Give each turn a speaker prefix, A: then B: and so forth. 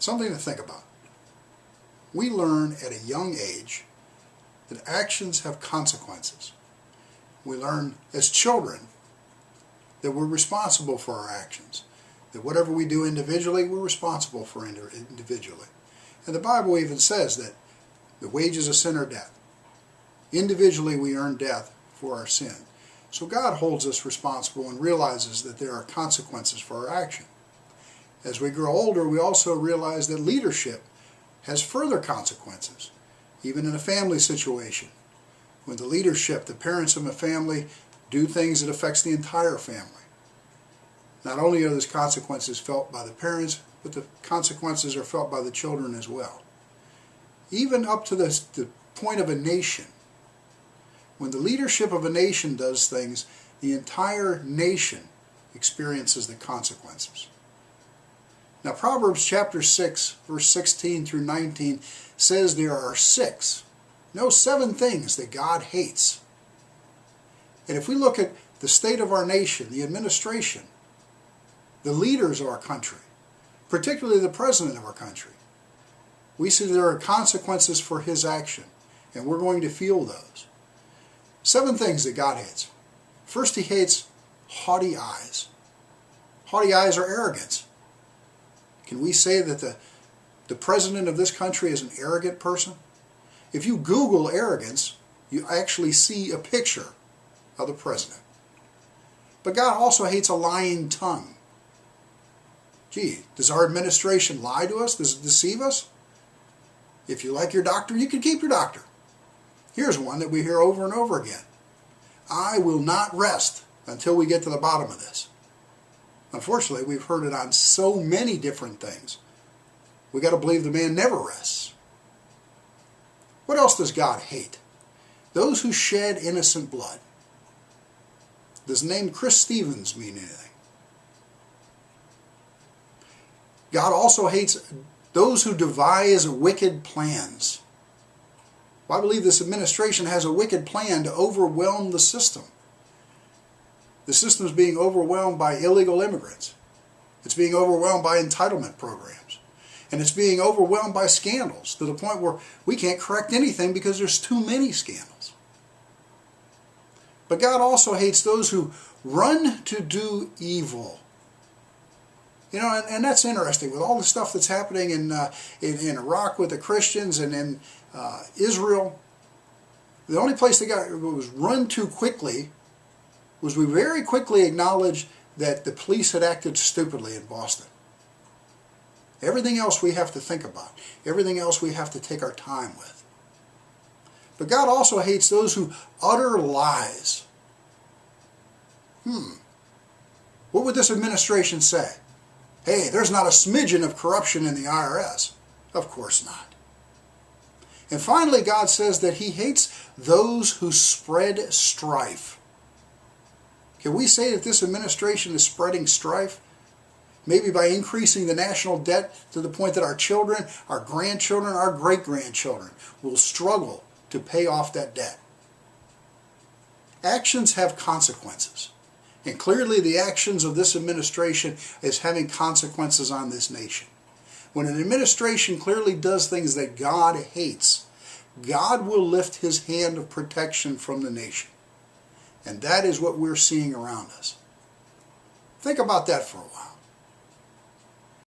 A: Something to think about. We learn at a young age that actions have consequences. We learn as children that we're responsible for our actions. That whatever we do individually, we're responsible for individually. And the Bible even says that the wages of sin are death. Individually we earn death for our sin. So God holds us responsible and realizes that there are consequences for our action. As we grow older, we also realize that leadership has further consequences, even in a family situation. When the leadership, the parents of a family, do things that affects the entire family. Not only are those consequences felt by the parents, but the consequences are felt by the children as well. Even up to the point of a nation. When the leadership of a nation does things, the entire nation experiences the consequences. Now Proverbs chapter 6, verse 16 through 19 says there are 7 things that God hates. And if we look at the state of our nation, the administration, the leaders of our country, particularly the president of our country, we see there are consequences for his action, and we're going to feel those. 7 things that God hates. First, he hates haughty eyes. Haughty eyes are arrogance. Can we say that the president of this country is an arrogant person? If you Google arrogance, you actually see a picture of the president. But God also hates a lying tongue. Gee, does our administration lie to us? Does it deceive us? If you like your doctor, you can keep your doctor. Here's one that we hear over and over again. I will not rest until we get to the bottom of this. Unfortunately, we've heard it on so many different things. We got to believe the man never rests. What else does God hate? Those who shed innocent blood. Does the name Chris Stevens mean anything? God also hates those who devise wicked plans. Well, I believe this administration has a wicked plan to overwhelm the system. The system is being overwhelmed by illegal immigrants. It's being overwhelmed by entitlement programs. And it's being overwhelmed by scandals to the point where we can't correct anything because there's too many scandals. But God also hates those who run to do evil. You know, and that's interesting. With all the stuff that's happening in Iraq with the Christians and in Israel, the only place they got was run to quickly was we very quickly acknowledged that the police had acted stupidly in Boston. Everything else we have to think about. Everything else we have to take our time with. But God also hates those who utter lies. What would this administration say? Hey, there's not a smidgen of corruption in the IRS. Of course not. And finally, God says that he hates those who spread strife. Can we say that this administration is spreading strife? Maybe by increasing the national debt to the point that our children, our grandchildren, our great-grandchildren will struggle to pay off that debt. Actions have consequences. And clearly the actions of this administration is having consequences on this nation. When an administration clearly does things that God hates, God will lift his hand of protection from the nation. And that is what we're seeing around us. Think about that for a while.